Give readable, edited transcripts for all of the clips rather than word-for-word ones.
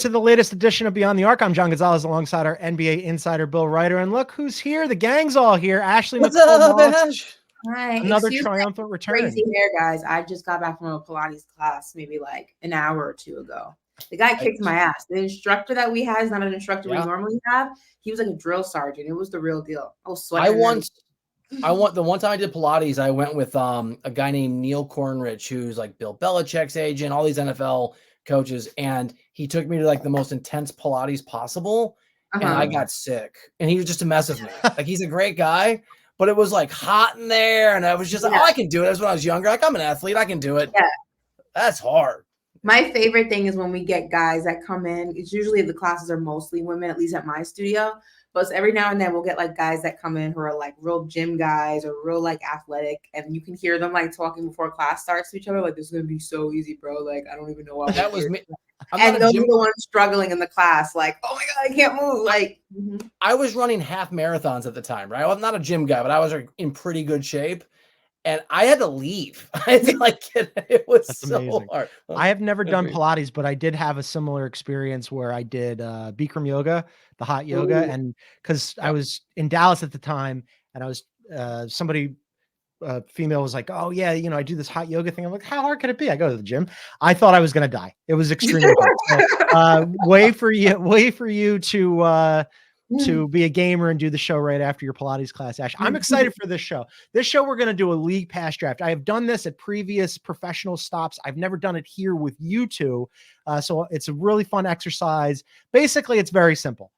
to the latest edition of Beyond the Arc. I'm John Gonzalez alongside our NBA insider, Bill Ryder. And look who's here. The gang's all here. Ashley What's Nicole up, Moss, Ash? Hi. another Excuse triumphant me, return. crazy hair, guys. I just got back from a Pilates class maybe like an hour or two ago. The guy kicked my ass. The instructor that we had is not an instructor we normally have. He was like a drill sergeant. It was the real deal. I was sweating. The one time I did Pilates, I went with a guy named Neil Cornrich, who's like Bill Belichick's agent, all these NFL coaches, and he took me to like the most intense Pilates possible, and I got sick. And he was just a mess of me. Like, he's a great guy, but it was like hot in there, and I was just like, oh, I can do it. That's when I was younger. Like, I'm an athlete, I can do it. Yeah, that's hard. My favorite thing is when we get guys that come in. It's usually the classes are mostly women, at least at my studio. But every now and then we'll get like guys that come in who are like real gym guys or real like athletic, and you can hear them like talking before class starts to each other. Like, this is gonna be so easy, bro. Like, I don't even know why. That was me. And those are the ones struggling in the class. Like, oh my god, I can't move. Like, I was running half marathons at the time, right? I'm not a gym guy, but I was in pretty good shape. And I had to leave. I had to it was That's so amazing. hard. I have never done Pilates, but I did have a similar experience where I did Bikram yoga, the hot yoga. And because I was in Dallas at the time, and I was somebody, female was like, oh yeah, you know, I do this hot yoga thing. I'm like, how hard could it be? I go to the gym. I thought I was going to die. It was extremely hard. So, way for you to be a gamer and do the show right after your Pilates class, Ash. I'm excited for this show. This show, we're going to do a league pass draft. I have done this at previous professional stops. I've never done it here with you two. So it's a really fun exercise. Basically, it's very simple.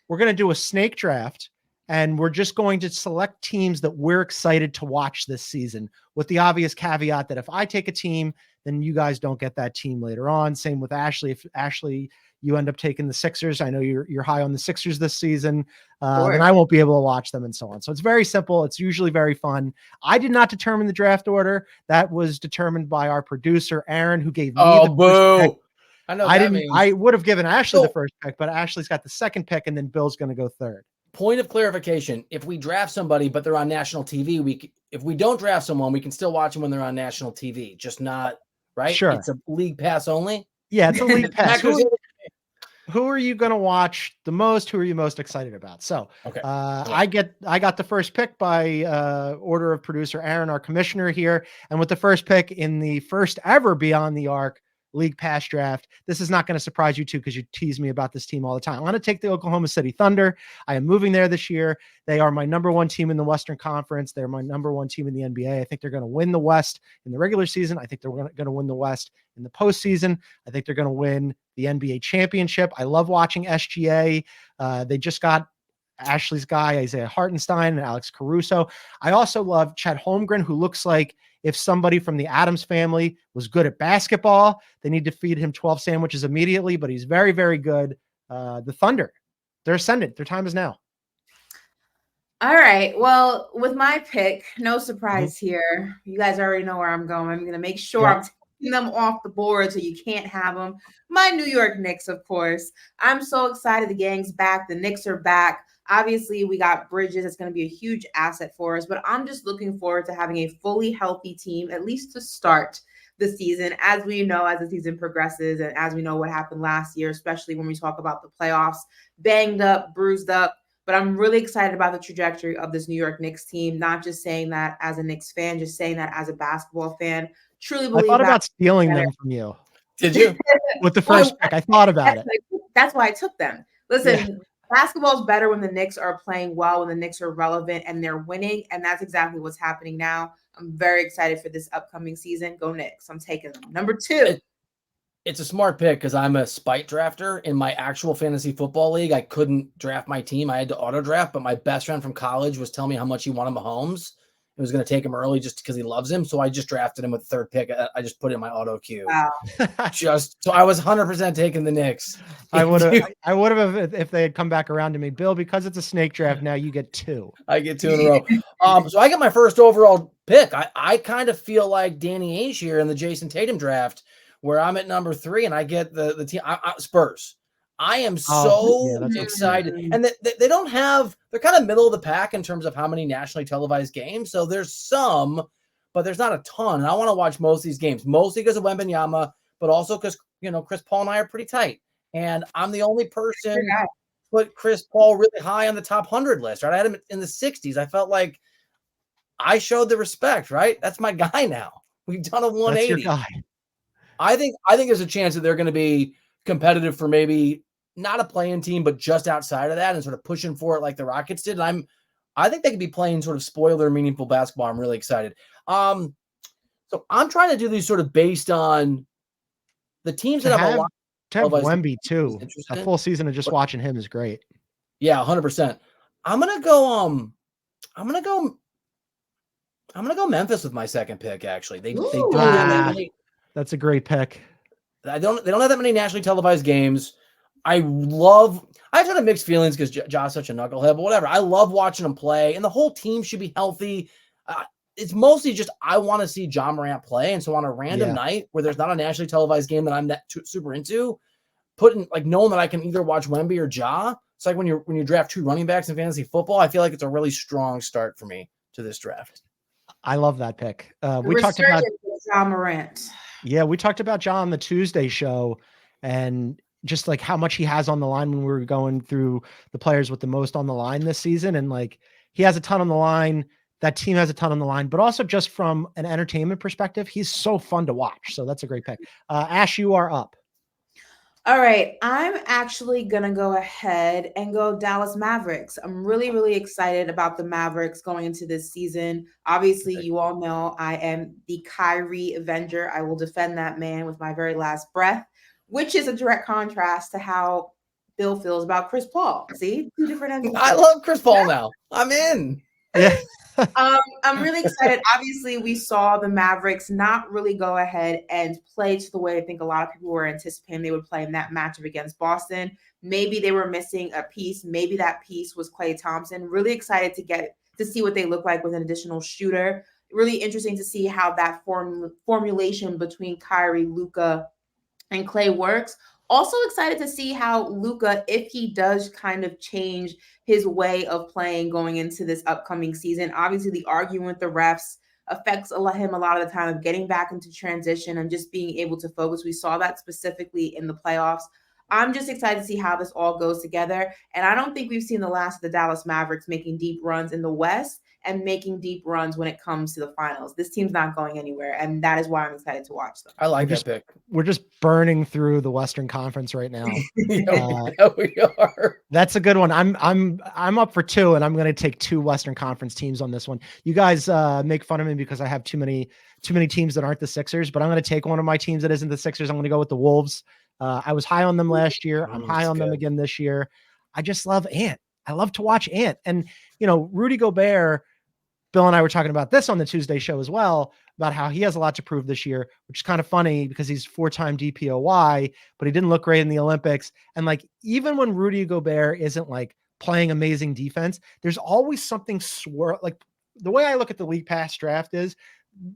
We're going to do a snake draft, and we're just going to select teams that we're excited to watch this season, with the obvious caveat that if I take a team, then you guys don't get that team later on. Same with Ashley. If Ashley, you end up taking the Sixers, I know you're high on the Sixers this season, then I won't be able to watch them, and so on. So it's very simple. It's usually very fun. I did not determine the draft order. That was determined by our producer, Aaron, who gave me the first pick. I know. I would have given Ashley the first pick, but Ashley's got the second pick, and then Bill's going to go third. Point of clarification: if we draft somebody, but they're on national TV, if we don't draft someone, we can still watch them when they're on national TV. Just not right. Sure, it's a league pass only. Yeah, it's a league pass. Who are you going to watch the most? Who are you most excited about? So I got the first pick by order of producer Aaron, our commissioner here. And with the first pick in the first ever Beyond the Arc league pass draft, this is not going to surprise you too, because you tease me about this team all the time. I'm going to take the Oklahoma City Thunder. I am moving there this year. They are my number one team in the Western Conference. They're my number one team in the NBA. I think they're going to win the West in the regular season. I think they're going to win the West in the postseason. I think they're going to win the NBA championship. I love watching SGA. They just got Ashley's guy, Isaiah Hartenstein, and Alex Caruso. I also love Chet Holmgren, who looks like if somebody from the Adams family was good at basketball. They need to feed him 12 sandwiches immediately, but he's very, very good. The Thunder, they're ascendant. Their time is now. All right. Well, with my pick, no surprise here. You guys already know where I'm going. I'm going to make sure I'm taking them off the board so you can't have them. My New York Knicks, of course. I'm so excited. The gang's back. The Knicks are back. Obviously, we got Bridges. It's going to be a huge asset for us, but I'm just looking forward to having a fully healthy team, at least to start the season. As we know, as the season progresses, and as we know what happened last year, especially when we talk about the playoffs, banged up, bruised up. But I'm really excited about the trajectory of this New York Knicks team, not just saying that as a Knicks fan, just saying that as a basketball fan. Truly believe I thought about stealing them from you. Did you? With the first pick, I thought about it. That's why I took them. Listen, basketball is better when the Knicks are playing well, when the Knicks are relevant and they're winning. And that's exactly what's happening now. I'm very excited for this upcoming season. Go Knicks. I'm taking them. Number 2. It's a smart pick because I'm a spite drafter. In my actual fantasy football league, I couldn't draft my team. I had to auto draft, but my best friend from college was telling me how much he wanted Mahomes. He was going to take him early just because he loves him. So I just drafted him with the third pick. I just put it in my auto queue. Wow. So I was 100% taking the Knicks. I would have if they had come back around to me, Bill, because it's a snake draft. Now you get 2. I get 2 in a row. So I get my first overall pick. I kind of feel like Danny Ainge here in the Jason Tatum draft, where I'm at number 3 and I get the team Spurs. I am so excited. And they don't have, they're kind of middle of the pack in terms of how many nationally televised games. So there's some, but there's not a ton. And I want to watch most of these games, mostly because of Wembanyama, but also because, Chris Paul and I are pretty tight. And I'm the only person Your guy. put Chris Paul really high on the top 100 list, right? I had him in the 60s. I felt like I showed the respect, right? That's my guy now. We've done a 180. That's your guy. I think there's a chance that they're going to be competitive for maybe not a play-in team, but just outside of that and sort of pushing for it like the Rockets did. And I think they could be playing sort of spoiler, meaningful basketball. I'm really excited. So I'm trying to do these sort of based on the teams that have a lot. To have Wemby too. A full season of just watching him is great. Yeah, 100%. I'm gonna go Memphis with my second pick. Actually, they don't have that many. That's a great pick. They don't have that many nationally televised games. I've had a mixed feelings because Ja's such a knucklehead, but whatever. I love watching him play, and the whole team should be healthy. It's mostly just I want to see Ja Morant play, and so on a random night where there's not a nationally televised game that I'm super into, knowing that I can either watch Wemby or Ja. It's like when you draft 2 running backs in fantasy football. I feel like it's a really strong start for me to this draft. I love that pick. We talked about Ja Morant. Yeah, we talked about Ja on the Tuesday show, and just like how much he has on the line when we were going through the players with the most on the line this season, and like he has a ton on the line. That team has a ton on the line, but also just from an entertainment perspective, he's so fun to watch. So that's a great pick. Ash, you are up. All right. I'm actually going to go ahead and go Dallas Mavericks. I'm really, really excited about the Mavericks going into this season. Obviously, you all know I am the Kyrie Avenger. I will defend that man with my very last breath, which is a direct contrast to how Bill feels about Chris Paul. See? 2 different ends. I love Chris Paul now. I'm in. Yeah. I'm really excited. Obviously, we saw the Mavericks not really go ahead and play to the way I think a lot of people were anticipating they would play in that matchup against Boston. Maybe they were missing a piece. Maybe that piece was Klay Thompson. Really excited to see what they look like with an additional shooter. Really interesting to see how that formulation between Kyrie, Luka, and Klay works. Also excited to see how Luka, if he does kind of change his way of playing going into this upcoming season. Obviously, the arguing with the refs affects him a lot of the time of getting back into transition and just being able to focus. We saw that specifically in the playoffs. I'm just excited to see how this all goes together. And I don't think we've seen the last of the Dallas Mavericks making deep runs in the West and making deep runs when it comes to the finals. This team's not going anywhere, and that is why I'm excited to watch them. I like that pick. We're just burning through the Western Conference right now. We are. That's a good one. I'm up for 2, and I'm going to take 2 Western Conference teams on this one. You guys make fun of me because I have too many teams that aren't the Sixers, but I'm going to take one of my teams that isn't the Sixers. I'm going to go with the Wolves. I was high on them last year. I'm high on them again this year. I just love Ant. I love to watch Ant. And, Rudy Gobert, Bill and I were talking about this on the Tuesday show as well, about how he has a lot to prove this year, which is kind of funny because he's 4-time DPOY, but he didn't look great in the Olympics. And like, even when Rudy Gobert isn't like playing amazing defense, there's always something like the way I look at the League Pass draft is,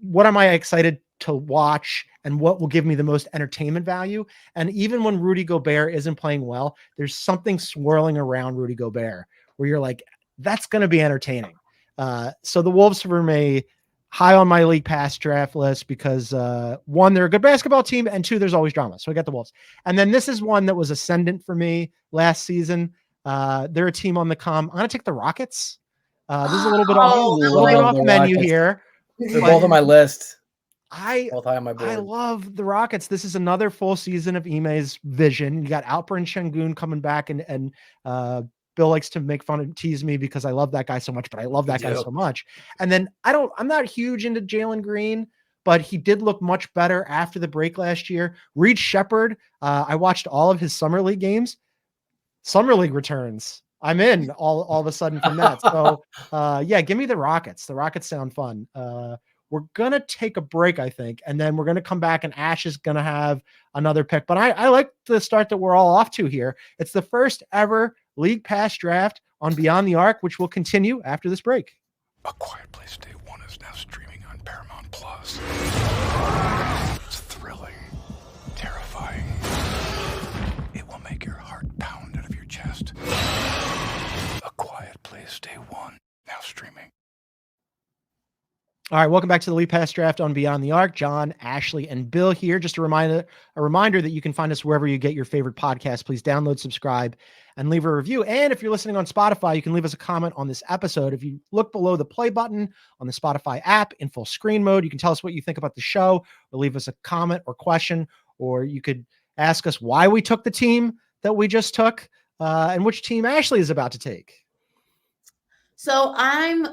what am I excited to watch and what will give me the most entertainment value? And even when Rudy Gobert isn't playing well, there's something swirling around Rudy Gobert where you're like, that's going to be entertaining. So the Wolves for me high on my League Pass draft list because 1, they're a good basketball team, and 2, there's always drama. So I got the Wolves. And then this is one that was ascendant for me last season. They're a team on the come. I'm going to take the Rockets. This is a little bit off menu here. They're both on my list. Both high on my board. I love the Rockets. This is another full season of Ime's vision. You got Alperen Şengün coming back, and Bill likes to make fun and tease me because I love that guy so much, but I love that guy so much. And then I'm not huge into Jalen Green, but he did look much better after the break last year. Reed Shepherd, I watched all of his Summer League games. Summer League returns. I'm in all of a sudden from that. So give me the Rockets. The Rockets sound fun. We're going to take a break, I think, and then we're going to come back and Ash is going to have another pick. But I like the start that we're all off to here. It's the first ever League Pass draft on Beyond the Arc, which will continue after this break. A Quiet Place Day 1 is now streaming on Paramount Plus. It's thrilling, terrifying. It will make your heart pound out of your chest. A Quiet Place Day 1, now streaming. All right, welcome back to the League Pass Draft on Beyond the Arc. John, Ashley, and Bill here. Just a reminder that you can find us wherever you get your favorite podcasts. Please download, subscribe, and leave a review. And if you're listening on Spotify, you can leave us a comment on this episode. If you look below the play button on the Spotify app in full screen mode, you can tell us what you think about the show, or leave us a comment or question, or you could ask us why we took the team that we just took, and which team Ashley is about to take. So I'm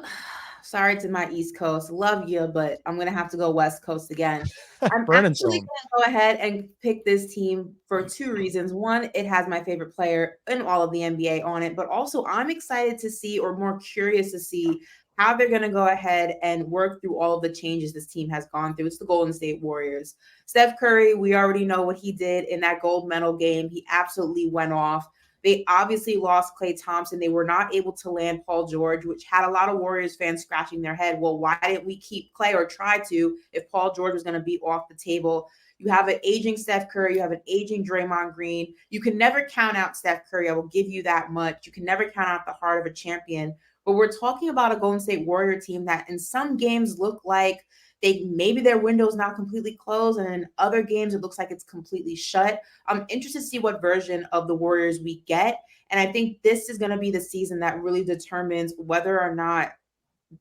sorry to my East Coast. Love you, but I'm going to have to go West Coast again. I'm actually going to go ahead and pick this team for two reasons. One, it has my favorite player in all of the NBA on it, but also I'm excited to see, or more curious to see, how they're going to go ahead and work through all of the changes this team has gone through. It's the Golden State Warriors. Steph Curry, we already know what he did in that gold medal game. He absolutely went off. They obviously lost Klay Thompson. They were not able to land Paul George, which had a lot of Warriors fans scratching their head. Well, why didn't we keep Klay, or try to, if Paul George was going to be off the table? You have an aging Steph Curry. You have an aging Draymond Green. You can never count out Steph Curry. I will give you that much. You can never count out the heart of a champion. But we're talking about a Golden State Warrior team that in some games look like maybe their window's not completely closed, and in other games it looks like it's completely shut. I'm interested to see what version of the Warriors we get, and I think this is going to be the season that really determines whether or not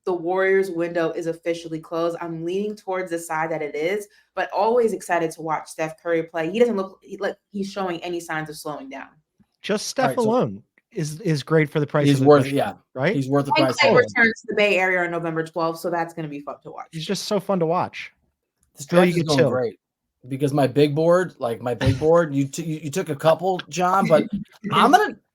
the Warriors window is officially closed. I'm leaning towards the side that it is, but always excited to watch Steph Curry play. He doesn't look like he's showing any signs of slowing down. Just Steph alone is great for the price. He's worth it, right? He's worth the price. He returns to the Bay Area on November 12th, so that's going to be fun to watch. He's just so fun to watch. This draft is going great because my big board, you took a couple, John, but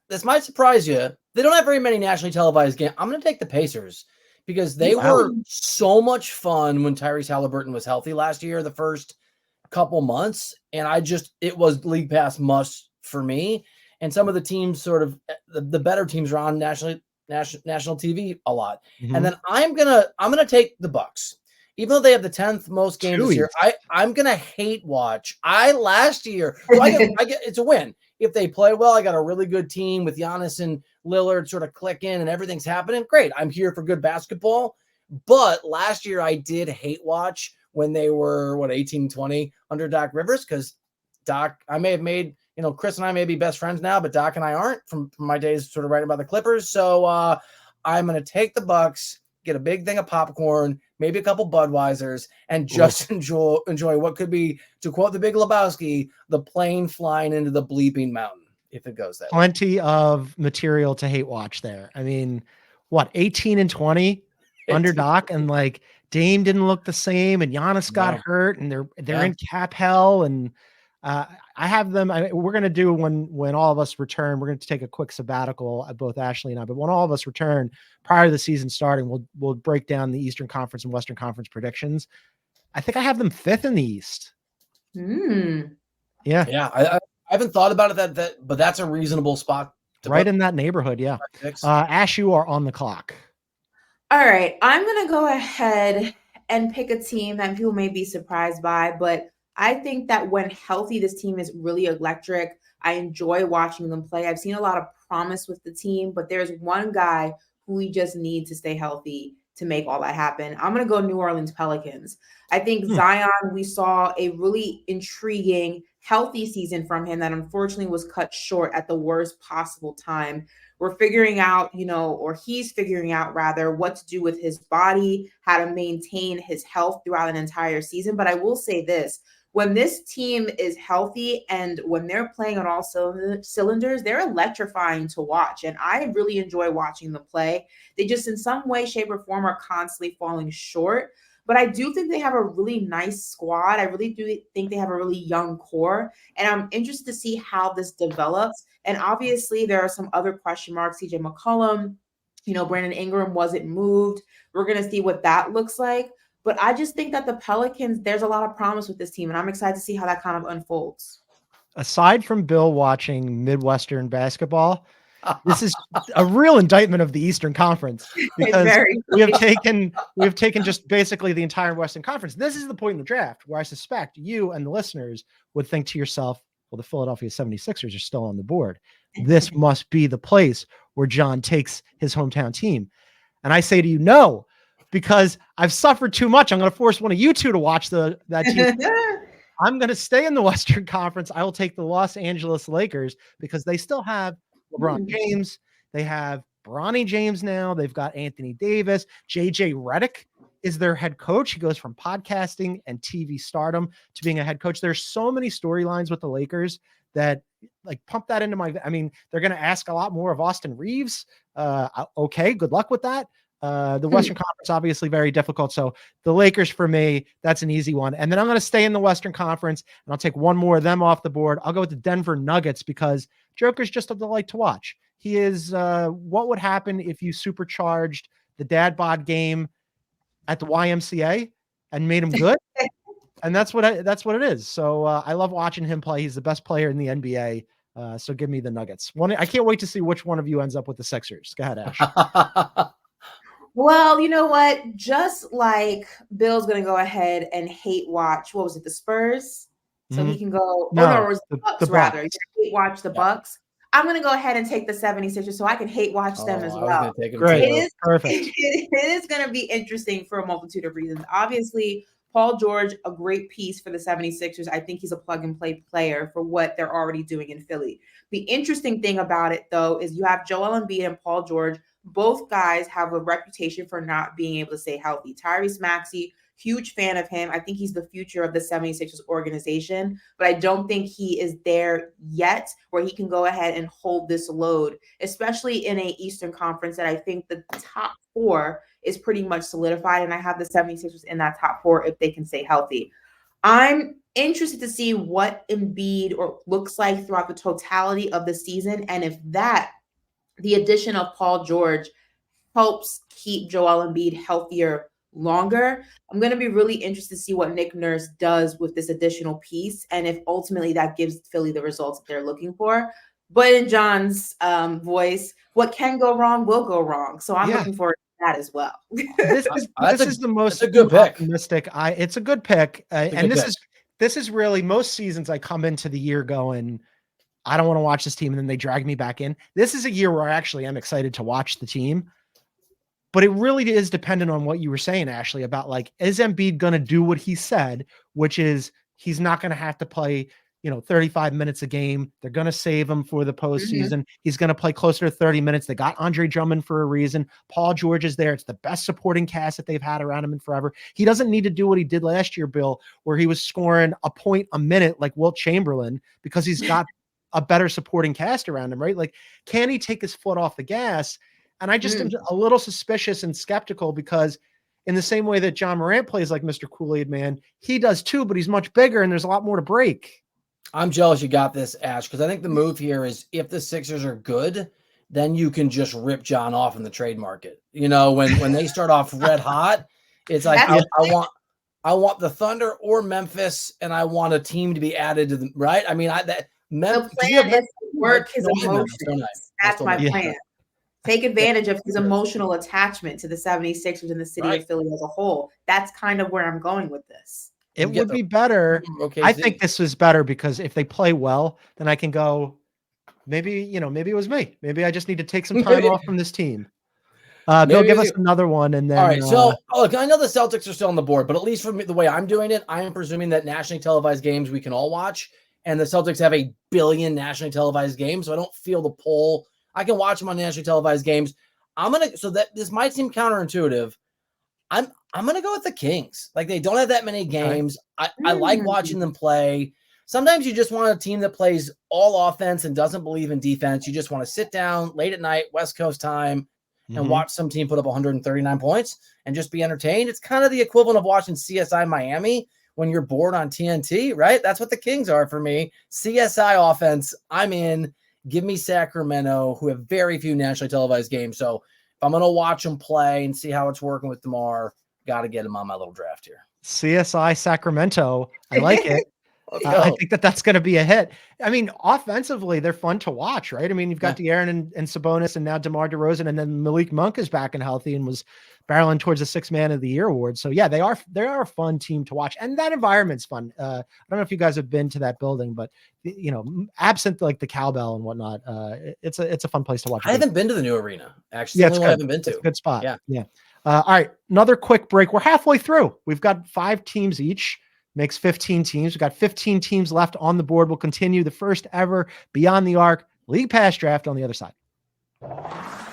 this might surprise you. They don't have very many nationally televised games. I'm gonna take the Pacers because they were so much fun when Tyrese Halliburton was healthy last year, the first couple months, and it was League Pass must for me. And some of the teams, sort of the better teams, are on national TV a lot. Mm-hmm. And then I'm gonna take the Bucks, even though they have the 10th most games this year. I'm gonna hate watch. Last year, I get it's a win if they play well. I got a really good team with Giannis and Lillard sort of clicking and everything's happening. Great, I'm here for good basketball. But last year I did hate watch when they were 18-20 under Doc Rivers, because Doc, I may have made. Chris and I may be best friends now, but Doc and I aren't from my days sort of writing about the Clippers. So I'm going to take the Bucks, get a big thing of popcorn, maybe a couple Budweisers, and just enjoy what could be, to quote the Big Lebowski, the plane flying into the bleeping mountain, if it goes that way. Plenty of material to hate watch there. I mean, 18-20 under Doc, and Dame didn't look the same, and Giannis got hurt, and they're in cap hell, and I have them. We're going to do when all of us return. We're going to take a quick sabbatical, both Ashley and I. But when all of us return prior to the season starting, we'll break down the Eastern Conference and Western Conference predictions. I think I have them 5th in the East. Yeah. I haven't thought about it but that's a reasonable spot. Right in that neighborhood. Yeah. Ash, you are on the clock. All right, I'm going to go ahead and pick a team that people may be surprised by, but I think that when healthy, this team is really electric. I enjoy watching them play. I've seen a lot of promise with the team, but there's one guy who we just need to stay healthy to make all that happen. I'm going to go New Orleans Pelicans. I think Zion, we saw a really intriguing, healthy season from him that unfortunately was cut short at the worst possible time. We're figuring out, or he's figuring out rather, what to do with his body, how to maintain his health throughout an entire season. But I will say this. When this team is healthy and when they're playing on all cylinders, they're electrifying to watch. And I really enjoy watching them play. They just in some way, shape, or form are constantly falling short. But I do think they have a really nice squad. I really do think they have a really young core. And I'm interested to see how this develops. And obviously, there are some other question marks. CJ McCollum, Brandon Ingram wasn't moved. We're going to see what that looks like. But I just think that the Pelicans, there's a lot of promise with this team, and I'm excited to see how that kind of unfolds. Aside from Bill watching Midwestern basketball, this is a real indictment of the Eastern Conference, because we have taken just basically the entire Western Conference. This is the point in the draft where I suspect you and the listeners would think to yourself, well, the Philadelphia 76ers are still on the board. This must be the place where John takes his hometown team. And I say to you, no. because I've suffered too much. I'm going to force one of you two to watch that team. I'm going to stay in the Western Conference. I will take the Los Angeles Lakers because they still have LeBron James. They have Bronny James now. They've got Anthony Davis. JJ Redick is their head coach. He goes from podcasting and TV stardom to being a head coach. There's so many storylines with the Lakers that like pump that into my, I mean, they're going to ask a lot more of Austin Reeves. Okay. Good luck with that. The Western Conference, obviously very difficult. So the Lakers for me, that's an easy one. And then I'm going to stay in the Western Conference and I'll take one more of them off the board. I'll go with the Denver Nuggets because Joker's just a delight to watch. He is what would happen if you supercharged the dad bod game at the YMCA and made him good. And that's what it is. So I love watching him play. He's the best player in the NBA. So give me the Nuggets. I can't wait to see which one of you ends up with the Sixers. Go ahead, Ash. Well, you know what? Just like Bill's going to go ahead and hate watch, what was it, the Spurs? So he can go, it was the Bucks, rather. Bucks. Hate watch the Bucks. I'm going to go ahead and take the 76ers so I can hate watch them as well. Great. Perfect. It is going to be interesting for a multitude of reasons. Obviously, Paul George, a great piece for the 76ers. I think he's a plug-and-play player for what they're already doing in Philly. The interesting thing about it, though, is you have Joel Embiid and Paul George. Both guys have a reputation for not being able to stay healthy. Tyrese Maxey, huge fan of him. I think he's the future of the 76ers organization, but I don't think he is there yet where he can go ahead and hold this load, especially in a Eastern Conference that I think the top four is pretty much solidified, and I have the 76ers in that top four if they can stay healthy. I'm interested to see what Embiid looks like throughout the totality of the season, and if the addition of Paul George helps keep Joel Embiid healthier longer. I'm going to be really interested to see what Nick Nurse does with this additional piece and if ultimately that gives Philly the results that they're looking for. But in John's voice, what can go wrong will go wrong. So I'm looking forward to that as well. This is the most good optimistic. It's a good pick. This is really most seasons I come into the year going, I don't want to watch this team, and then they drag me back in. This is a year where I actually am excited to watch the team, but it really is dependent on what you were saying, Ashley, about like, is Embiid going to do what he said, which is he's not going to have to play, 35 minutes a game. They're going to save him for the postseason. He's going to play closer to 30 minutes. They got Andre Drummond for a reason. Paul George is there. It's the best supporting cast that they've had around him in forever. He doesn't need to do what he did last year, Bill, where he was scoring a point a minute like Wilt Chamberlain, because he's got a better supporting cast around him, right? Like, can he take his foot off the gas? And I just am a little suspicious and skeptical because in the same way that John Morant plays like Mr. Kool-Aid Man, he does too, but he's much bigger and there's a lot more to break. I'm jealous you got this, Ash, because I think the move here is if the Sixers are good, then you can just rip John off in the trade market. When they start off red hot, it's like I want the Thunder or Memphis, and I want a team to be added to them, right? I mean, the plan is to work his emotions. That's my plan. Take advantage of his emotional attachment to the 76ers and the city of Philly as a whole. That's kind of where I'm going with this. It would be better. I think this is better because if they play well, then I can go, maybe it was me. Maybe I just need to take some time off from this team. Bill, give us another one. And then, all right. So look, I know the Celtics are still on the board, but at least for me, the way I'm doing it, I am presuming that nationally televised games we can all watch. And the Celtics have 1 billion nationally televised games, so I don't feel the pull. I can watch them on nationally televised games. This might seem counterintuitive. I'm gonna go with the Kings. Like, they don't have that many games. I like watching them play. Sometimes you just want a team that plays all offense and doesn't believe in defense. You just want to sit down late at night, West Coast time, and watch some team put up 139 points and just be entertained. It's kind of the equivalent of watching CSI Miami when you're bored on TNT, right? That's what the Kings are for me. CSI offense, I'm in. Give me Sacramento, who have very few nationally televised games. So if I'm going to watch them play and see how it's working with DeMar, got to get them on my little draft here. CSI Sacramento. I like it. I think that's going to be a hit. I mean, offensively, they're fun to watch, right? I mean, you've got De'Aaron and Sabonis and now DeMar DeRozan, and then Malik Monk is back and healthy and was barreling towards the 6th Man of the Year award. So yeah, they are a fun team to watch, and that environment's fun. I don't know if you guys have been to that building, but absent like the cowbell and whatnot, it's a fun place to watch. I haven't been to the new arena, actually. Yeah, it's good. I haven't been to. It's a good spot. Yeah. All right, another quick break. We're halfway through. We've got 5 teams each, makes 15 teams. We've got 15 teams left on the board. We'll continue the first ever Beyond the Arc League Pass draft on the other side.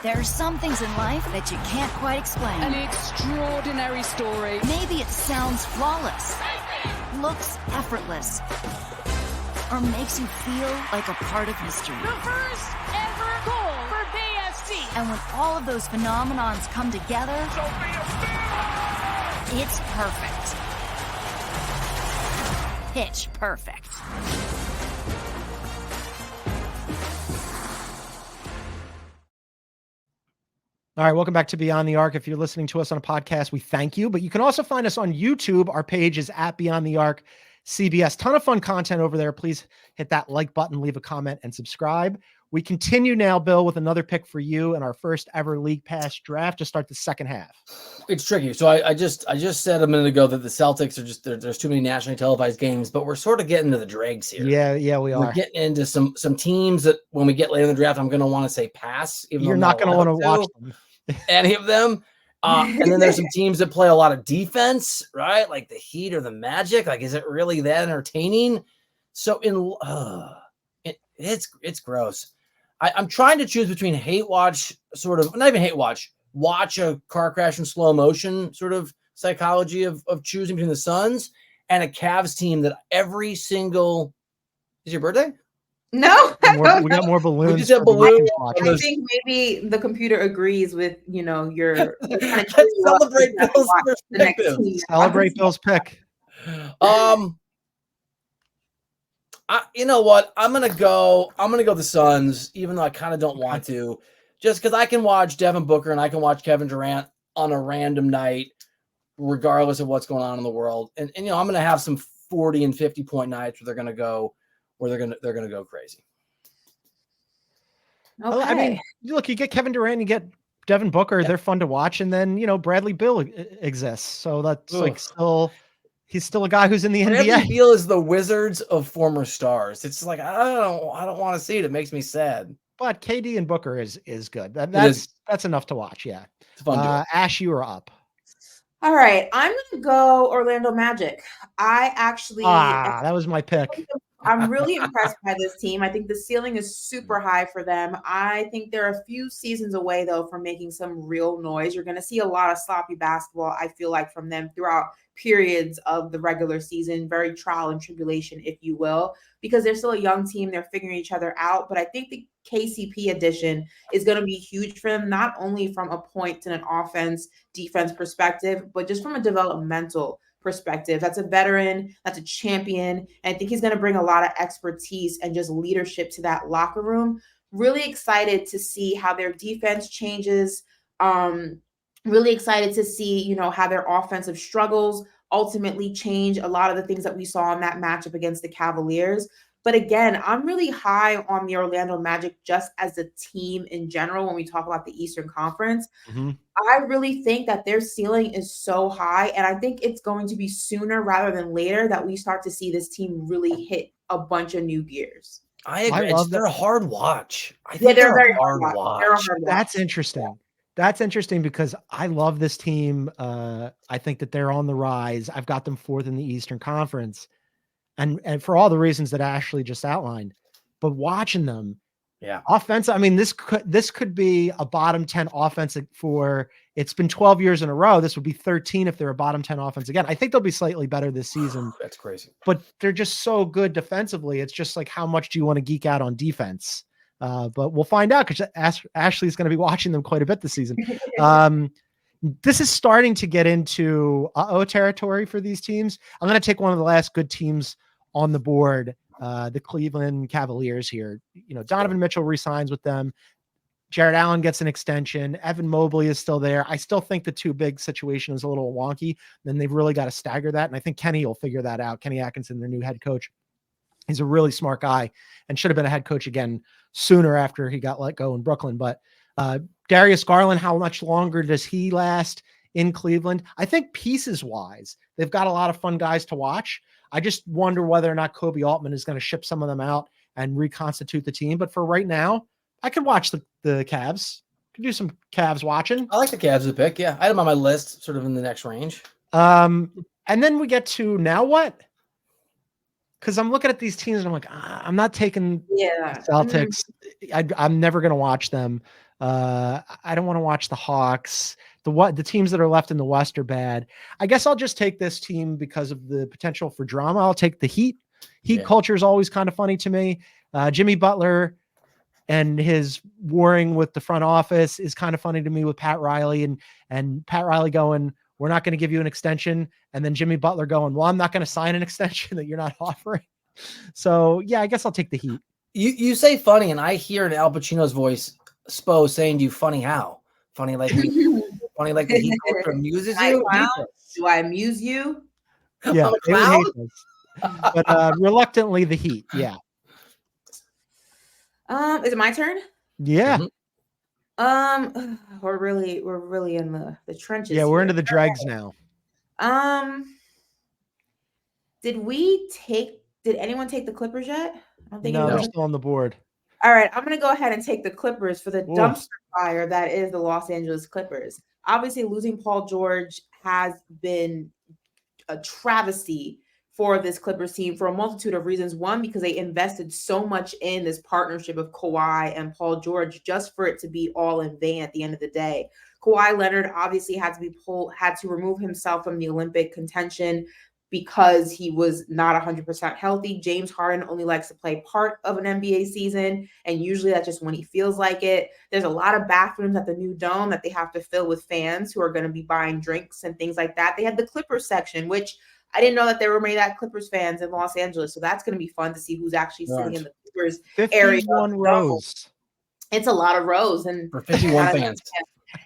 There are some things in life that you can't quite explain. An extraordinary story. Maybe it sounds flawless, looks effortless, or makes you feel like a part of history. The first ever goal for BFC. And when all of those phenomenons come together, it's perfect. Pitch perfect. All right, welcome back to Beyond the Arc. If you're listening to us on a podcast, we thank you. But you can also find us on YouTube. Our page is at Beyond the Arc CBS. Ton of fun content over there. Please hit that like button, leave a comment, and subscribe. We continue now, Bill, with another pick for you in our first ever League Pass draft to start the second half. It's tricky. So I just said a minute ago that the Celtics are just there's too many nationally televised games, but we're sort of getting to the dregs here. Yeah, we are. We're getting into some teams that when we get later in the draft, I'm going to want to say pass. Even You're not going to want to watch them. Any of them. And then there's some teams that play a lot of defense, right? Like the Heat or the Magic. Like, is it really that entertaining? So it's gross. I'm trying to choose between hate watch, sort of, not even hate watch a car crash in slow motion sort of psychology of choosing between the Suns and a Cavs team that every single – is your birthday? No, We got more balloons. We just have balloons. I think maybe the computer agrees with, your Celebrate Bill's perspective. Celebrate Bill's pick. You know what? I'm gonna go the Suns, even though I kind of don't want to, just because I can watch Devin Booker and I can watch Kevin Durant on a random night, regardless of what's going on in the world. And I'm gonna have some 40 and 50 point nights where they're gonna go crazy. Okay. I mean, look, you get Kevin Durant, you get Devin Booker. They're fun to watch, and then Bradley Beal exists, so that's like he's still a guy who's in the NBA. Bradley Beal is the Wizards of former stars. It's like I don't want to see it. It makes me sad. But KD and Booker is good. That's enough to watch. Yeah, it's fun. Ash, you are up. All right, I'm gonna go Orlando Magic. I actually that was my pick. I'm really impressed by this team. I think the ceiling is super high for them. I think they're a few seasons away, though, from making some real noise. You're going to see a lot of sloppy basketball, I feel like, from them throughout periods of the regular season, very trial and tribulation, if you will, because they're still a young team. They're figuring each other out. But I think the KCP addition is going to be huge for them, not only from a point and an offense, defense perspective, but just from a developmental perspective. That's a veteran, that's a champion, and I think he's going to bring a lot of expertise and just leadership to that locker room. Really excited to see how their defense changes. Really excited to see, how their offensive struggles ultimately change a lot of the things that we saw in that matchup against the Cavaliers. But again, I'm really high on the Orlando Magic just as a team in general when we talk about the Eastern Conference. Mm-hmm. I really think that their ceiling is so high, and I think it's going to be sooner rather than later that we start to see this team really hit a bunch of new gears. I agree. They're a hard watch. I think they're very hard watch. watch. They're a hard watch. That's interesting. That's interesting because I love this team. I think that they're on the rise. I've got them 4th in the Eastern Conference. And for all the reasons that Ashley just outlined, but watching them, offensive. I mean, this could be a bottom 10 offense it's been 12 years in a row. This would be 13 if they're a bottom 10 offense again. I think they'll be slightly better this season. That's crazy. But they're just so good defensively. It's just like, how much do you want to geek out on defense? But we'll find out because Ashley's going to be watching them quite a bit this season. This is starting to get into territory for these teams. I'm going to take one of the last good teams on the board, the Cleveland Cavaliers here. Donovan Mitchell resigns with them. Jared Allen gets an extension. Evan Mobley is still there. I still think the too big situation is a little wonky. Then they've really got to stagger that. And I think Kenny will figure that out. Kenny Atkinson, their new head coach. He's a really smart guy and should have been a head coach again sooner after he got let go in Brooklyn. But Darius Garland, how much longer does he last in Cleveland? I think pieces wise, they've got a lot of fun guys to watch. I just wonder whether or not Kobe Altman is going to ship some of them out and reconstitute the team. But for right now, I could watch the Cavs. Could do some Cavs watching. I like the Cavs to pick. Yeah, I had them on my list, sort of in the next range. And then we get to now what? Because I'm looking at these teams and I'm like, I'm not taking the Celtics. I'm never going to watch them. I don't want to watch the Hawks. The teams that are left in the West are bad. I guess I'll just take this team because of the potential for drama. I'll take the Heat. Heat culture is always kind of funny to me. Jimmy Butler and his warring with the front office is kind of funny to me with Pat Riley and Pat Riley going, we're not going to give you an extension. And then Jimmy Butler going, well, I'm not going to sign an extension that you're not offering. So yeah, I guess I'll take the Heat. You say funny, and I hear in Al Pacino's voice, Spo saying to you, funny how? Funny like funny like the Heat culture amuses you? Do I amuse you? Yeah, but reluctantly the Heat. Yeah. Is it my turn? Yeah. We're really in the trenches. Yeah, we're here. into the dregs now. Did anyone take the Clippers yet? I don't think no, anyone they're still on the board. All right, I'm gonna go ahead and take the Clippers for the dumpster fire that is the Los Angeles Clippers. Obviously, losing Paul George has been a travesty for this Clippers team for a multitude of reasons. One, because they invested so much in this partnership of Kawhi and Paul George just for it to be all in vain at the end of the day. Kawhi Leonard obviously had to remove himself from the Olympic contention because he was not 100% healthy. James Harden only likes to play part of an NBA season, and usually that's just when he feels like it. There's a lot of bathrooms at the new dome that they have to fill with fans who are going to be buying drinks and things like that. They had the Clippers section, which I didn't know that there were many that Clippers fans in Los Angeles, so that's going to be fun to see who's actually sitting in the Clippers area. 51 rows. It's a lot of rows, and for 51 fans.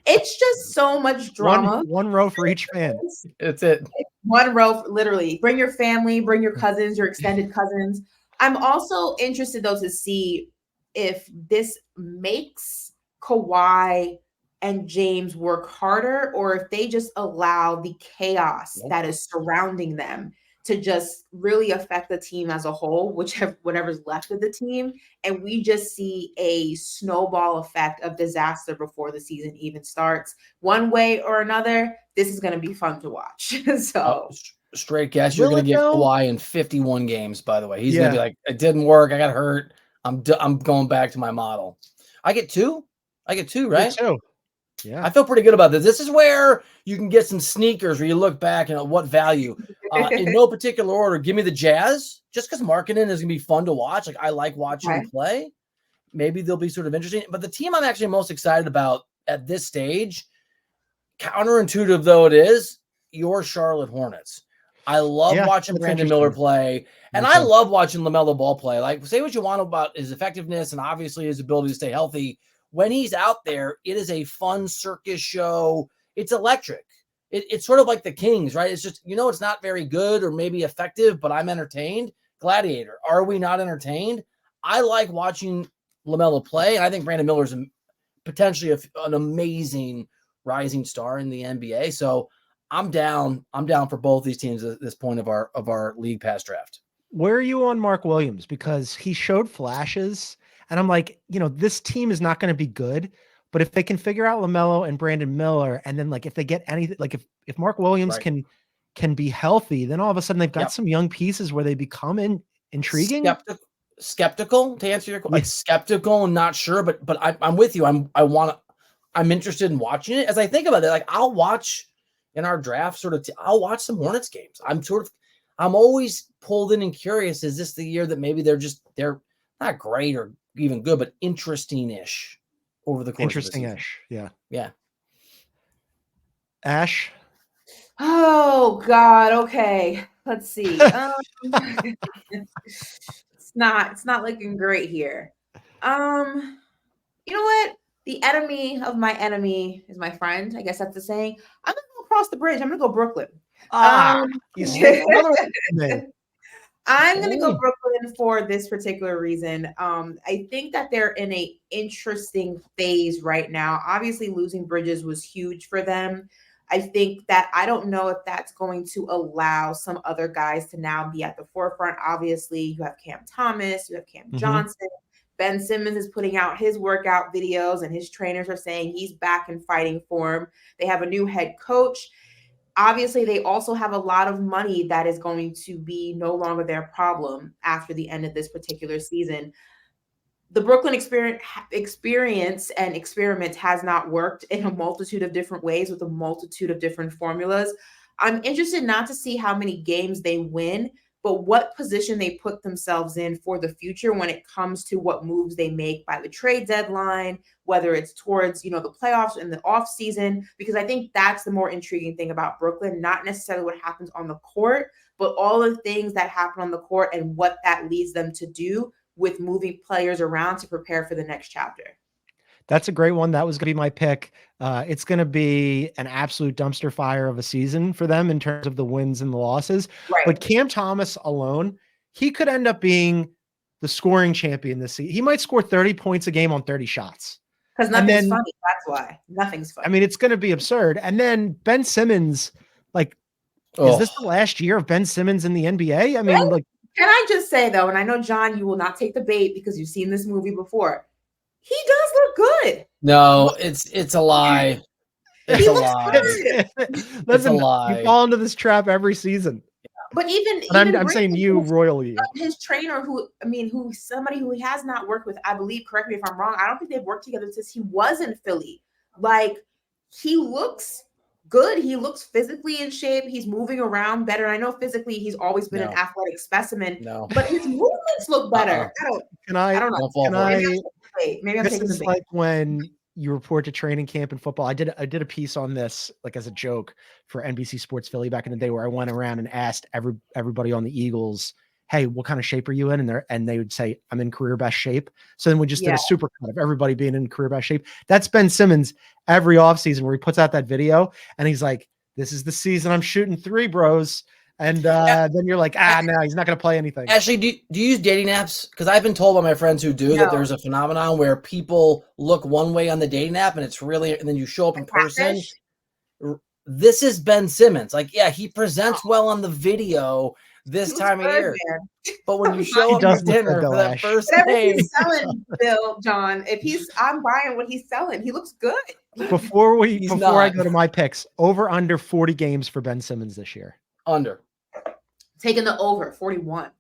It's just so much drama. One row for each fan. It's it. One row, literally. Bring your family, bring your cousins, your extended cousins. I'm also interested, though, to see if this makes Kawhi and James work harder, or if they just allow the chaos that is surrounding them to just really affect the team as a whole, whatever's left of the team. And we just see a snowball effect of disaster before the season even starts. One way or another, this is going to be fun to watch. So straight guess, you're going to get Kawhi in 51 games, by the way. He's going to be like, it didn't work. I got hurt. I'm going back to my model. I get two, right? Two. Yeah, I feel pretty good about this. This is where you can get some sneakers where you look back and what value. In no particular order, give me the Jazz, just because marketing is going to be fun to watch. Like I like watching them play. Maybe they'll be sort of interesting. But the team I'm actually most excited about at this stage, counterintuitive though it is, your Charlotte Hornets. I love watching Brandon Miller play, and I love watching LaMelo Ball play. Like, say what you want about his effectiveness and obviously his ability to stay healthy. When he's out there, it is a fun circus show. It's electric. It's sort of like the Kings, right? It's just, it's not very good or maybe effective, but I'm entertained. Gladiator, are we not entertained? I like watching LaMelo play, and I think Brandon Miller's potentially an amazing rising star in the NBA. So I'm down for both these teams at this point of our league pass draft. Where are you on Mark Williams? Because he showed flashes. And I'm like, this team is not going to be good, but if they can figure out LaMelo and Brandon Miller, and then like if they get anything, like if Mark Williams can be healthy, then all of a sudden they've got some young pieces where they become intriguing. Skeptical to answer your question, like skeptical and not sure, but I'm with you. I'm interested in watching it. As I think about it, like I'll watch in our draft I'll watch some Hornets games. I'm always pulled in and curious. Is this the year that maybe they're not great or even good, but interesting-ish over the course of the season. Interesting-ish, yeah. Yeah. Ash? Oh, God, okay. Let's see. It's not looking great here. You know what? The enemy of my enemy is my friend. I guess that's the saying. I'm going to go across the bridge. I'm going to go Brooklyn. You see another I'm going to go Brooklyn for this particular reason. I think that they're in an interesting phase right now. Obviously, losing Bridges was huge for them. I think that I don't know if that's going to allow some other guys to now be at the forefront. Obviously, you have Cam Thomas, you have Cam Johnson, Ben Simmons is putting out his workout videos, and his trainers are saying he's back in fighting form. They have a new head coach. Obviously, they also have a lot of money that is going to be no longer their problem after the end of this particular season. The Brooklyn experience and experiment has not worked in a multitude of different ways with a multitude of different formulas. I'm interested not to see how many games they win, but what position they put themselves in for the future when it comes to what moves they make by the trade deadline, whether it's towards, the playoffs in the off season, because I think that's the more intriguing thing about Brooklyn, not necessarily what happens on the court, but all the things that happen on the court and what that leads them to do with moving players around to prepare for the next chapter. That's a great one. That was going to be my pick. It's going to be an absolute dumpster fire of a season for them in terms of the wins and the losses. Right. But Cam Thomas alone, he could end up being the scoring champion this season. He might score 30 points a game on 30 shots. Because nothing's funny. That's why. Nothing's funny. I mean, it's going to be absurd. And then Ben Simmons, is this the last year of Ben Simmons in the NBA? I mean, can I just say, though, and I know, John, you will not take the bait because you've seen this movie before. He does look good. No, it's a lie. It's a lie. Listen, a lie. You fall into this trap every season. But even I'm saying you royally. His trainer, somebody who he has not worked with, I believe, correct me if I'm wrong, I don't think they've worked together since he was in Philly. He looks good. He looks physically in shape. He's moving around better. I know physically he's always been an athletic specimen, but his movements look better. I don't know. Maybe I'm taking the bait. Like when you report to training camp in football. I did a piece on this, as a joke for NBC Sports Philly back in the day, where I went around and asked everybody on the Eagles, hey, what kind of shape are you in? And they would say, I'm in career best shape. So then we just did a super cut of everybody being in career best shape. That's Ben Simmons every offseason where he puts out that video and he's like, this is the season I'm shooting 3, bros. And then you're like, no, he's not going to play anything. Actually, do you use dating apps? Because I've been told by my friends who do that there's a phenomenon where people look one way on the dating app and and then you show up in person. This is Ben Simmons. He presents well on the video this time of year. Man. But when you show up at dinner for that first day. He's selling, Bill, John, I'm buying what he's selling. He looks good. Before I go to my picks, over under 40 games for Ben Simmons this year. Under. Taking the over 41.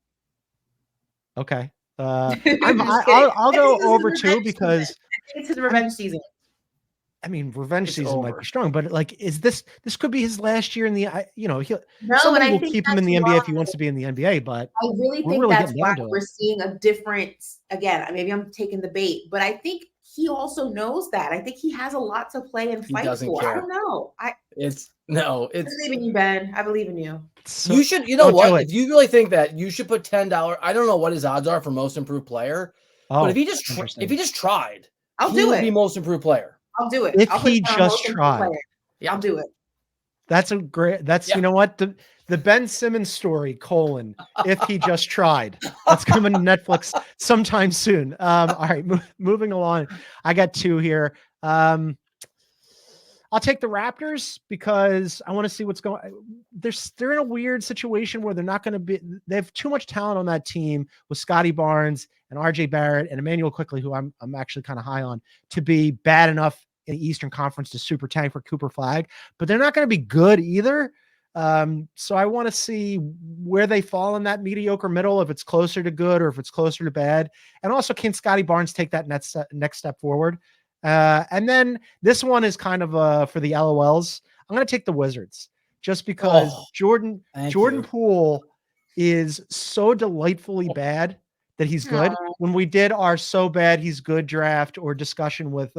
Okay. I'll go over 2 because I think it's his revenge season. I mean, revenge season might be strong, but is this could be his last year in the, somebody will keep him in the NBA if he wants to be in the NBA, but I really think that's why we're seeing a difference. Again, maybe I'm taking the bait, but I think he also knows that. I think he has a lot to play and fight for. Care. I don't know. I believe in you, Ben. I believe in you. So, you should, what? If you really think that, you should put $10. I don't know what his odds are for most improved player, but if he just tried, I'll do it. Be most improved player. I'll do it. If he just tried. Yeah, I'll do it. That's you know what? The Ben Simmons story, if he just tried. That's coming to Netflix sometime soon. All right, moving along. I got 2 here. I'll take the Raptors because I want to see what's going on. They're in a weird situation where they have too much talent on that team with Scotty Barnes and RJ Barrett and Emmanuel Quickley, who I'm actually kind of high on, to be bad enough in the Eastern Conference to super tank for Cooper Flag, but they're not going to be good either. So I want to see where they fall in that mediocre middle, if it's closer to good or if it's closer to bad. And also, can Scotty Barnes take that next step forward? And then this one is kind of for the LOLs. I'm going to take the Wizards just because Jordan Poole is so delightfully bad that he's good. When we did our so bad he's good draft or discussion with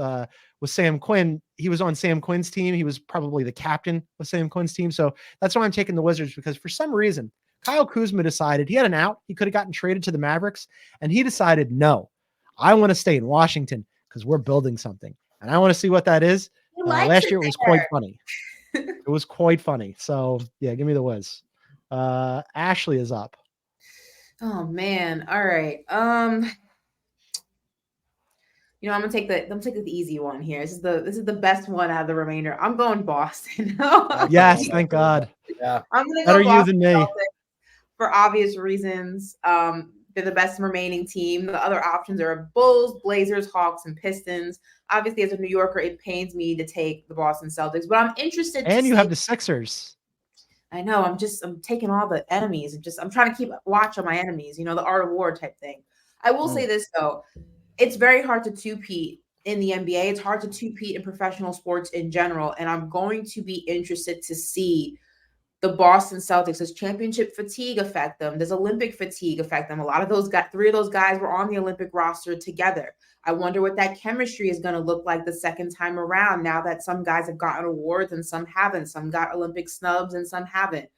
Sam Quinn, he was on Sam Quinn's team. He was probably the captain of Sam Quinn's team. So that's why I'm taking the Wizards, because for some reason, Kyle Kuzma decided he had an out. He could have gotten traded to the Mavericks, and he decided, no, I want to stay in Washington because we're building something. And I want to see what that is. Last year it was quite funny. It was quite funny. So yeah, give me the Wiz. Ashley is up. Oh man. All right. I'm gonna take the easy one here. This is the best one out of the remainder. I'm going Boston. Yes, thank God. Yeah. I'm gonna go Boston you than me. for obvious reasons. They're the best remaining team. The other options are Bulls, Blazers, Hawks, and Pistons. Obviously, as a New Yorker, it pains me to take the Boston Celtics, but I'm interested to And you see. have the Sixers. I know. I'm taking all the enemies. I'm trying to keep watch on my enemies, the art of war type thing. I will say this, though. It's very hard to two-peat in the NBA. It's hard to two-peat in professional sports in general. And I'm going to be interested to see the Boston Celtics. Does championship fatigue affect them? Does Olympic fatigue affect them? A lot of those guys, 3 of those guys were on the Olympic roster together. I wonder what that chemistry is going to look like the second time around, now that some guys have gotten awards and some haven't. Some got Olympic snubs and some haven't.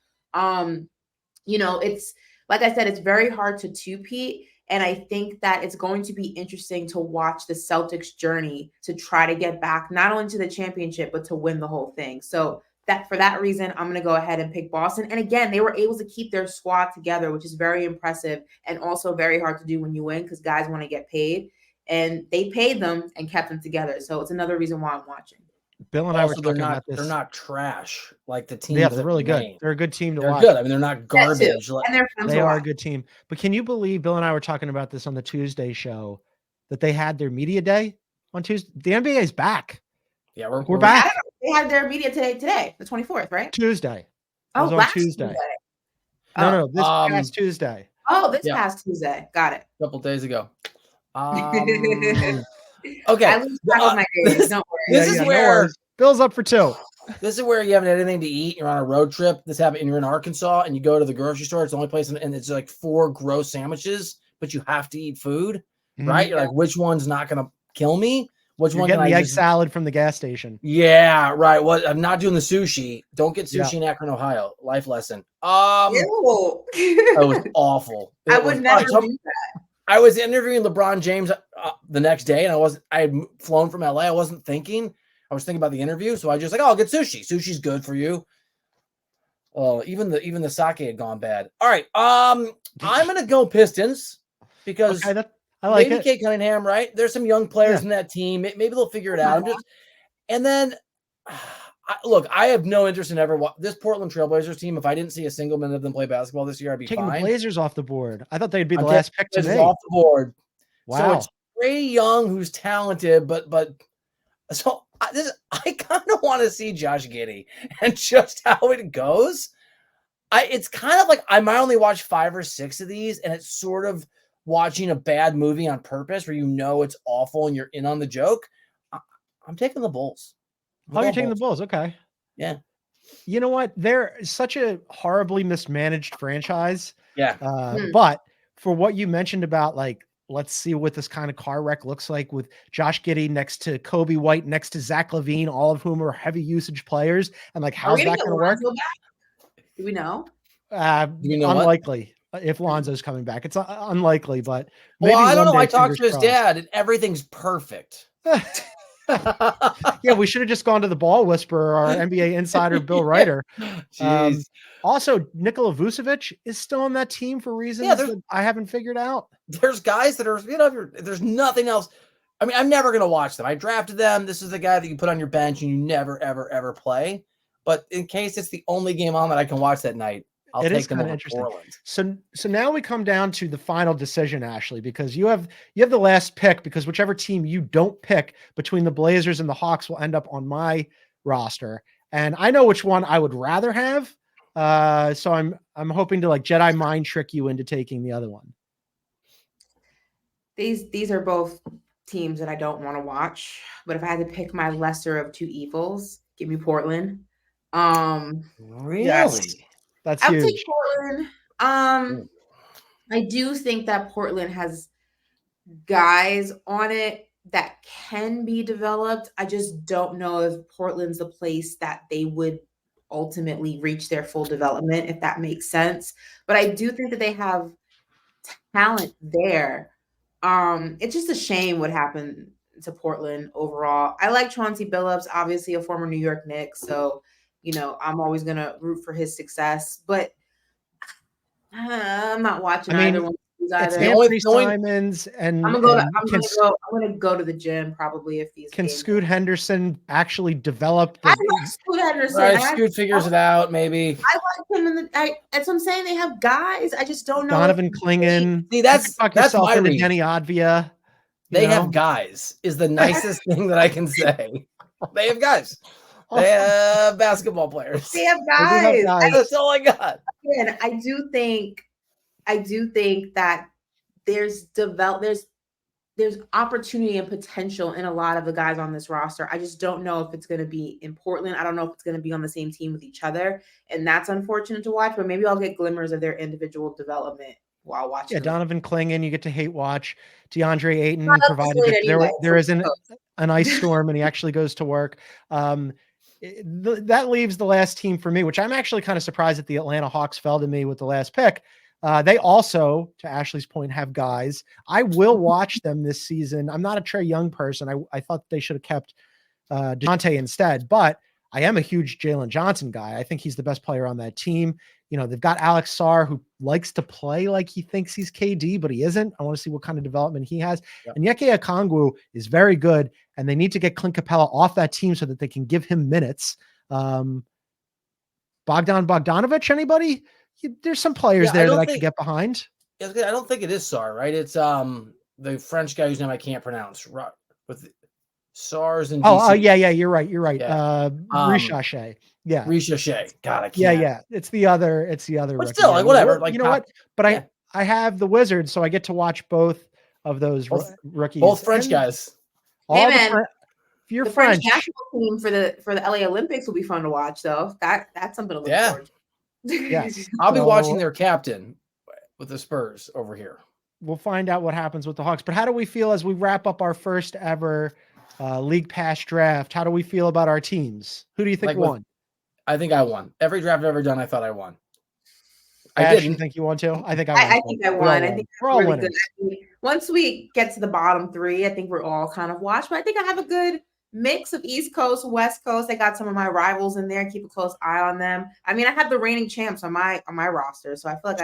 It's like I said, it's very hard to two-peat. And I think that it's going to be interesting to watch the Celtics journey to try to get back not only to the championship, but to win the whole thing. So for that reason, I'm going to go ahead and pick Boston. And again, they were able to keep their squad together, which is very impressive and also very hard to do when you win, because guys want to get paid. And they paid them and kept them together. So it's another reason why I'm watching. Bill and I were talking about this. They're not trash like the team. Yeah, they're really good. They're a good team to watch. They're good. I mean, they're not garbage. And they are a good team. But can you believe Bill and I were talking about this on the Tuesday show, that they had their media day on Tuesday? The NBA is back. Yeah, we're back. They had their media today, the 24th, right? Tuesday. Oh, on Tuesday. No, this past Tuesday. Oh, this past Tuesday. Got it. A couple days ago. Okay. I lose track of my days. Don't worry. This is where Bill's up for 2. This is where you haven't had anything to eat. You're on a road trip. This happened. And you're in Arkansas, and you go to the grocery store. It's the only place, and it's like 4 gross sandwiches, but you have to eat food, right? You're like, which one's not going to kill me? Which one? Getting the egg salad from the gas station. Yeah, right. What? I'm not doing the sushi. Don't get sushi in Akron, Ohio. Life lesson. That was awful. I would never do that. I was interviewing LeBron James the next day, and I had flown from LA. I wasn't thinking. I was thinking about the interview, so I just like, I'll get sushi. Sushi's good for you. Oh, even the sake had gone bad. All right, I'm gonna go Pistons because I like maybe Kate Cunningham, right? There's some young players in that team. Maybe they'll figure it out. And then, look, I have no interest in ever this Portland TrailBlazers team. If I didn't see a single minute of them play basketball this year, I'd be taking fine. the Blazers off the board. I thought they'd be the last pick to me. Off the board. Wow. So it's Trae Young, who's talented, but so I kind of want to see Josh Giddey and just how it goes. It's kind of like I might only watch 5 or 6 of these, and it's sort of watching a bad movie on purpose where it's awful and you're in on the joke. I'm taking the Bulls. You're taking the Bulls. Okay. Yeah. You know what? They're such a horribly mismanaged franchise. Yeah. But for what you mentioned about, like, let's see what this kind of car wreck looks like with Josh Giddey next to Kobe White, next to Zach LaVine, all of whom are heavy usage players. And like, how's that going to work? Do we know? Unlikely. If Lonzo's coming back, it's unlikely, but maybe I don't know. I talked to his dad, and everything's perfect. Yeah, we should have just gone to the ball whisperer, our NBA insider, Bill Ryder. Also, Nikola Vucevic is still on that team for reasons that I haven't figured out. There's guys that are, there's nothing else. I mean, I'm never going to watch them. I drafted them. This is the guy that you put on your bench and you never, ever, ever play. But in case it's the only game on that I can watch that night, I'll take them over Portland. So now we come down to the final decision, Ashley, because you have the last pick, because whichever team you don't pick between the Blazers and the Hawks will end up on my roster. And I know which one I would rather have. So I'm hoping to like Jedi mind trick you into taking the other one. These are both teams that I don't want to watch, but if I had to pick my lesser of 2 evils, give me Portland. Really? Yes. That's huge. I'll take Portland. I do think that Portland has guys on it that can be developed. I just don't know if Portland's the place that they would ultimately reach their full development, if that makes sense. But I do think that they have talent there. It's just a shame what happened to Portland overall. I like Chauncey Billups, obviously a former New York Knicks, so I'm always gonna root for his success. But I'm not watching either one of It's either. The only- Anthony Simons and I'm gonna go to the gym probably if these can games Scoot Henderson actually develop I the like Scoot Henderson. All right, and I Scoot figures it out, maybe. like him that's what I'm saying. They have guys. I just don't know. Donovan Clingan? See, that's talk that's yourself my into read. Denny Advia. They have guys. Is the nicest thing that I can say. They have guys. They have basketball players. They have They do have guys. guys. That's all I got. And I do think that there's opportunity and potential in a lot of the guys on this roster. I just don't know if it's going to be in Portland. I don't know if it's going to be on the same team with each other, and that's unfortunate to watch. But maybe I'll get glimmers of their individual development while watching. Yeah, Donovan Clingan, you get to hate watch. DeAndre Ayton, Not up to provided slate that anyway, there so isn't an ice storm and he actually goes to work. That leaves the last team for me, which I'm actually kind of surprised that the Atlanta Hawks fell to me with the last pick. They also, to Ashley's point, have guys. I will watch them this season. I'm not a Trae Young person. I thought they should have kept DeJounte instead, but I am a huge Jalen Johnson guy. I think he's the best player on that team. You know, they've got Alex Sarr, who likes to play like he thinks he's KD, but he isn't. I want to see what kind of development he has. Yep. And Yeke Okongwu is very good, and they need to get Clint Capella off that team so that they can give him minutes. Bogdan Bogdanovic, anybody? There's some players there that I could get behind. I don't think it is Sarr, right? It's the French guy whose name I can't pronounce. With SARS and yeah, you're right. Yeah. Richachet. Yeah. Richachet. God, I can't. Yeah. It's the other. But still, like whatever. Like, you know what? But I have the Wizards, so I get to watch both of those rookies. Both French guys. If you're the French national team for the LA Olympics will be fun to watch, though. That's something to look forward to. Yes. I'll be watching their captain with the Spurs over here. We'll find out what happens with the Hawks. But how do we feel as we wrap up our first ever League Pass draft? How do we feel about our teams? Who do you think won? I think I won. Every draft I've ever done, I thought I won. I didn't think you won too. I think I won. I think I won. I think we're all winners. Once we get to the bottom three, I think we're all kind of watched. But I think I have a good mix of East Coast, West Coast. I got some of my rivals in there. Keep a close eye on them. I mean, I have the reigning champs on my roster, so I feel like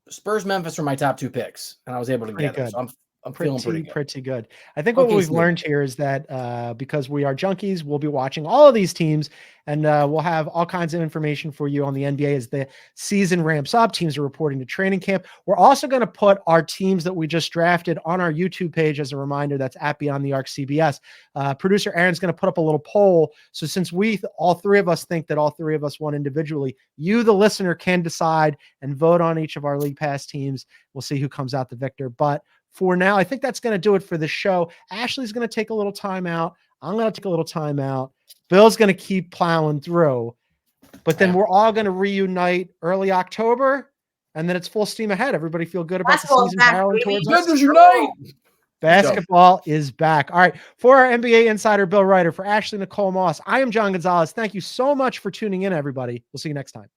Spurs, Memphis were my top two picks, and I was able to get them. So I'm feeling pretty good. I think what we've learned here is that because we are junkies, we'll be watching all of these teams, and we'll have all kinds of information for you on the NBA as the season ramps up. Teams are reporting to training camp. We're also going to put our teams that we just drafted on our YouTube page as a reminder. That's at Beyond the Arc CBS. Producer Aaron's going to put up a little poll. So since all three of us think that all three of us won individually, you, the listener, can decide and vote on each of our League Pass teams. We'll see who comes out the victor. But for now, I think that's going to do it for the show. Ashley's going to take a little time out. I'm going to take a little time out. Bill's going to keep plowing through. But then we're all going to reunite early October, and then it's full steam ahead. Everybody feel good about the season barreling towards us. Unite! Basketball is back. All right. For our NBA insider, Bill Ryder, for Ashley Nicole Moss, I am John Gonzalez. Thank you so much for tuning in, everybody. We'll see you next time.